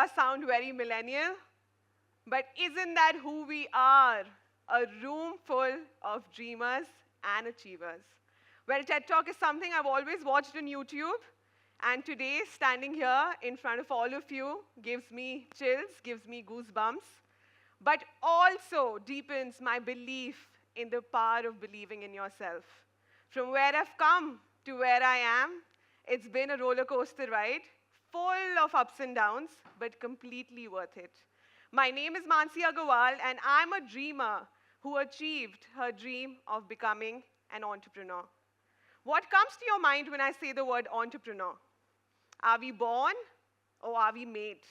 does sound very millennial, but isn't that who we are? A room full of dreamers and achievers. Well, TED Talk is something I've always watched on YouTube, and today, standing here in front of all of you gives me chills, gives me goosebumps, but also deepens my belief in the power of believing in yourself. From where I've come to where I am, it's been a roller coaster ride, full of ups and downs, but completely worth it. My name is Mansi Aggarwal, and I'm a dreamer who achieved her dream of becoming an entrepreneur. What comes to your mind when I say the word entrepreneur? Are we born or are we made?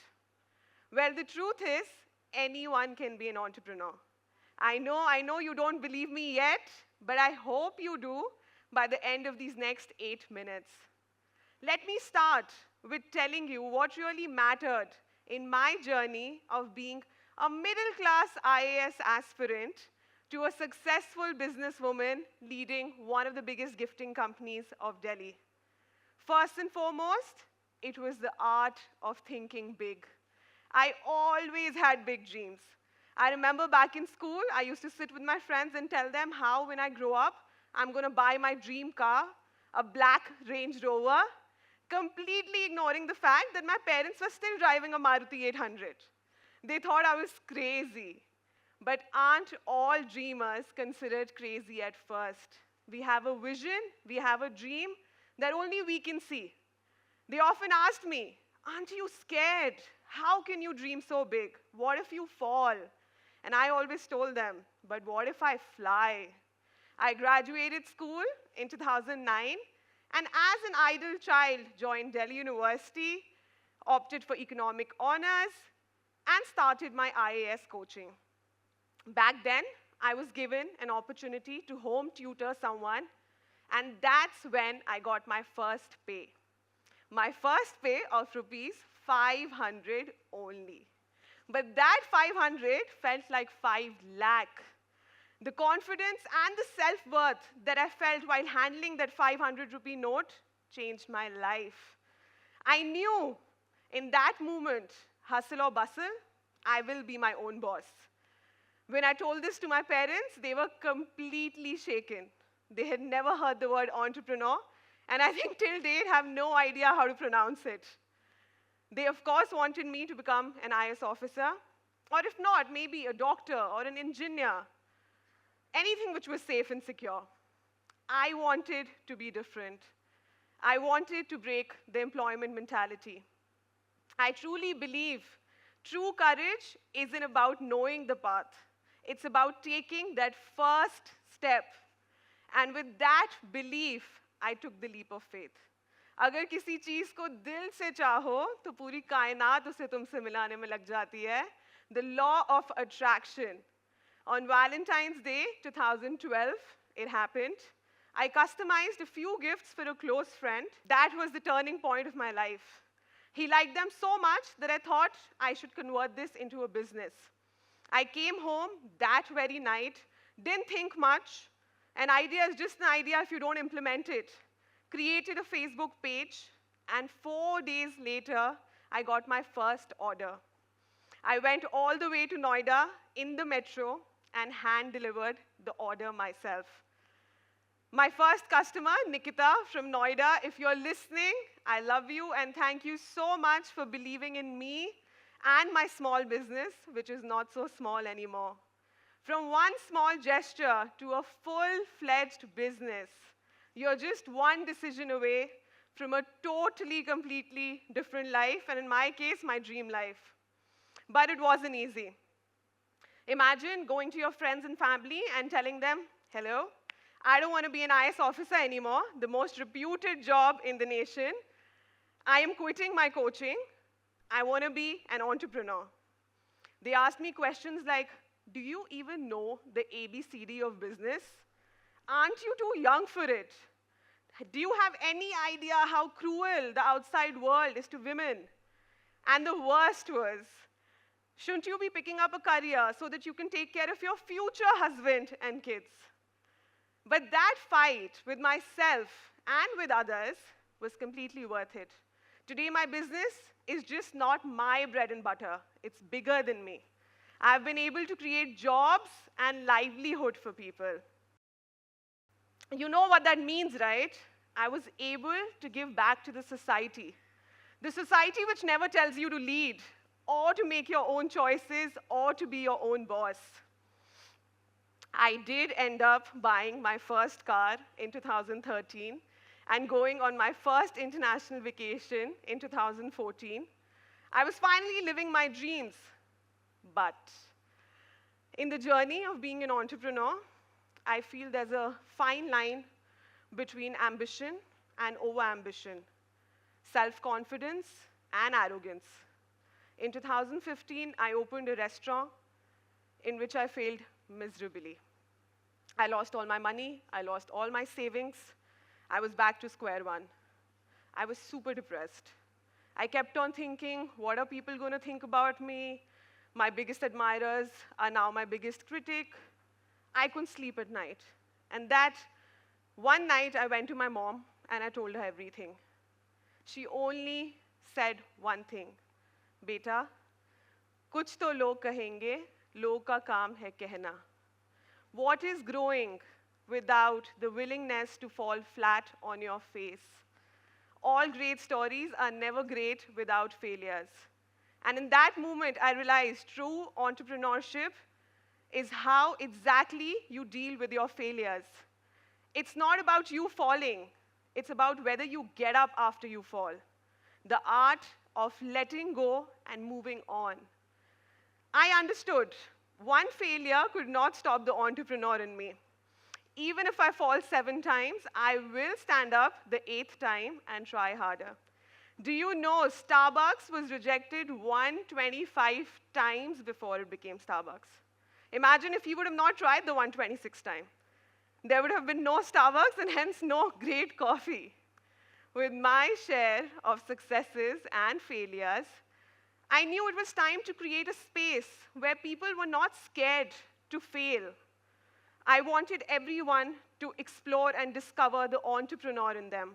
Well, the truth is, anyone can be an entrepreneur. I know you don't believe me yet, but I hope you do by the end of these next 8 minutes. Let me start with telling you what really mattered in my journey of being a middle-class IAS aspirant to a successful businesswoman leading one of the biggest gifting companies of Delhi. First and foremost, it was the art of thinking big. I always had big dreams. I remember back in school, I used to sit with my friends and tell them how, when I grow up, I'm going to buy my dream car, a black Range Rover, completely ignoring the fact that my parents were still driving a Maruti 800. They thought I was crazy. But aren't all dreamers considered crazy at first? We have a vision, we have a dream that only we can see. They often asked me, aren't you scared? How can you dream so big? What if you fall? And I always told them, but what if I fly? I graduated school in 2009, and as an idle child, joined Delhi University, opted for economic honors, and started my IAS coaching. Back then, I was given an opportunity to home tutor someone, and that's when I got my first pay. My first pay of rupees 500 only. But that 500 felt like 5 lakh. The confidence and the self-worth that I felt while handling that 500 rupee note changed my life. I knew in that moment, hustle or bustle, I will be my own boss. When I told this to my parents, they were completely shaken. They had never heard the word entrepreneur, and I think till date have no idea how to pronounce it. They, of course, wanted me to become an IAS officer, or if not, maybe a doctor or an engineer, anything which was safe and secure. I wanted to be different. I wanted to break the employment mentality. I truly believe true courage isn't about knowing the path. It's about taking that first step. And with that belief, I took the leap of faith. अगर किसी चीज को दिल से चाहो तो पूरी कायनात उसे तुमसे मिलाने में लग जाती है. The law of attraction. On Valentine's Day 2012, it happened. I customized a few gifts for a close friend. That was the turning point of my life. He liked them so much that I thought I should convert this into a business. I came home that very night, didn't think much. An idea is just an idea if you don't implement it. Created a Facebook page, and 4 days later, I got my first order. I went all the way to Noida in the metro and hand-delivered the order myself. My first customer, Nikita from Noida, if you're listening, I love you and thank you so much for believing in me and my small business, which is not so small anymore. From one small gesture to a full-fledged business, you're just one decision away from a totally, completely different life, and in my case, my dream life. But it wasn't easy. Imagine going to your friends and family and telling them, hello, I don't want to be an IAS officer anymore, the most reputed job in the nation. I am quitting my coaching. I want to be an entrepreneur. They asked me questions like, do you even know the ABCD of business? Aren't you too young for it? Do you have any idea how cruel the outside world is to women? And the worst was, shouldn't you be picking up a career so that you can take care of your future husband and kids? But that fight with myself and with others was completely worth it. Today, my business is just not my bread and butter. It's bigger than me. I've been able to create jobs and livelihood for people. You know what that means, right? I was able to give back to the society. The society which never tells you to lead, or to make your own choices, or to be your own boss. I did end up buying my first car in 2013 and going on my first international vacation in 2014. I was finally living my dreams. But in the journey of being an entrepreneur, I feel there's a fine line between ambition and overambition, self-confidence and arrogance. In 2015, I opened a restaurant in which I failed miserably. I lost all my money, I lost all my savings, I was back to square one. I was super depressed. I kept on thinking, what are people going to think about me? My biggest admirers are now my biggest critic. I couldn't sleep at night. And that one night, I went to my mom and I told her everything. She only said one thing, Beta, kuch to log kahenge, log ka kaam hai kehna. What is growing without the willingness to fall flat on your face? All great stories are never great without failures. And in that moment, I realized true entrepreneurship is how exactly you deal with your failures. It's not about you falling. It's about whether you get up after you fall. The art of letting go and moving on. I understood one failure could not stop the entrepreneur in me. Even if I fall 7 times, I will stand up the 8th time and try harder. Do you know Starbucks was rejected 125 times before it became Starbucks? Imagine if he would have not tried the 126th time. There would have been no Starbucks and hence no great coffee. With my share of successes and failures, I knew it was time to create a space where people were not scared to fail. I wanted everyone to explore and discover the entrepreneur in them.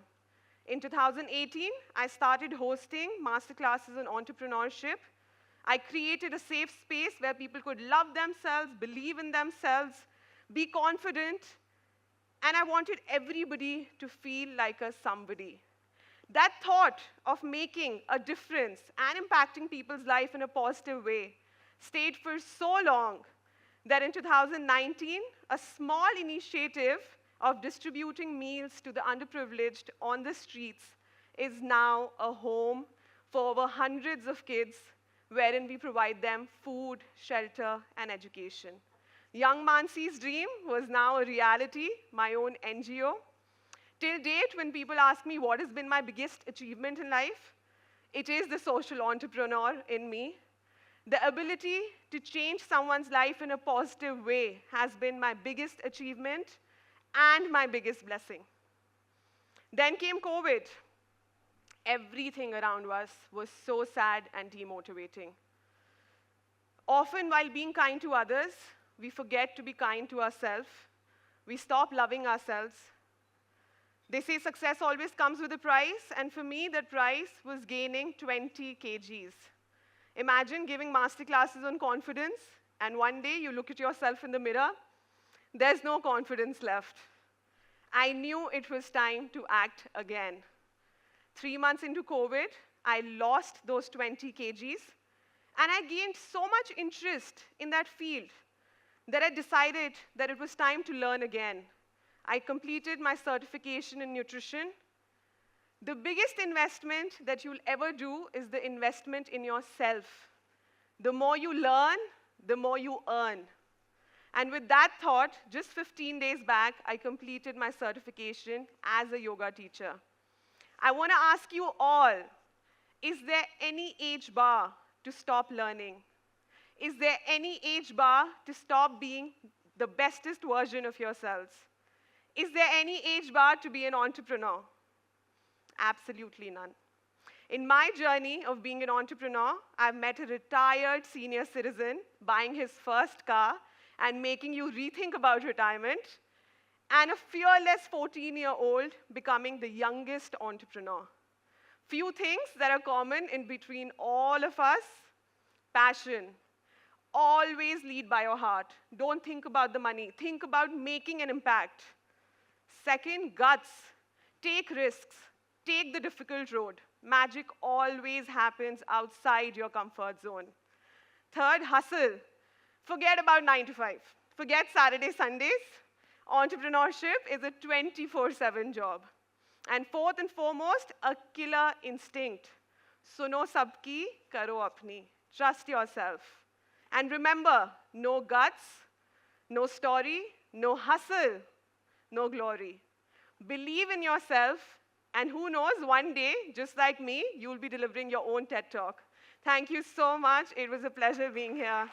In 2018, I started hosting masterclasses on entrepreneurship. I created a safe space where people could love themselves, believe in themselves, be confident, and I wanted everybody to feel like a somebody. That thought of making a difference and impacting people's life in a positive way stayed for so long that in 2019, a small initiative of distributing meals to the underprivileged on the streets is now a home for over hundreds of kids, wherein we provide them food, shelter, and education. Young Mansi's dream was now a reality, my own NGO. Till date, when people ask me what has been my biggest achievement in life, it is the social entrepreneur in me. The ability to change someone's life in a positive way has been my biggest achievement and my biggest blessing. Then came COVID. Everything around us was so sad and demotivating. Often, while being kind to others, we forget to be kind to ourselves. We stop loving ourselves. They say success always comes with a price, and for me, that price was gaining 20 kgs. Imagine giving masterclasses on confidence, and one day you look at yourself in the mirror, there's no confidence left. I knew it was time to act again. 3 months into COVID, I lost those 20 kgs, and I gained so much interest in that field that I decided that it was time to learn again. I completed my certification in nutrition. The biggest investment that you'll ever do is the investment in yourself. The more you learn, the more you earn. And with that thought, just 15 days back, I completed my certification as a yoga teacher. I want to ask you all, is there any age bar to stop learning? Is there any age bar to stop being the bestest version of yourselves? Is there any age bar to be an entrepreneur? Absolutely none. In my journey of being an entrepreneur, I've met a retired senior citizen buying his first car and making you rethink about retirement, and a fearless 14-year-old becoming the youngest entrepreneur. Few things that are common in between all of us. Passion. Always lead by your heart. Don't think about the money. Think about making an impact. Second, guts. Take risks. Take the difficult road. Magic always happens outside your comfort zone. Third, hustle. Forget about 9 to 5. Forget Saturday, Sundays. Entrepreneurship is a 24/7 job. And fourth and foremost, a killer instinct. Suno sabki, karo apni. Trust yourself. And remember, no guts, no story, no hustle, no glory. Believe in yourself, and who knows, one day, just like me, you'll be delivering your own TED Talk. Thank you so much. It was a pleasure being here.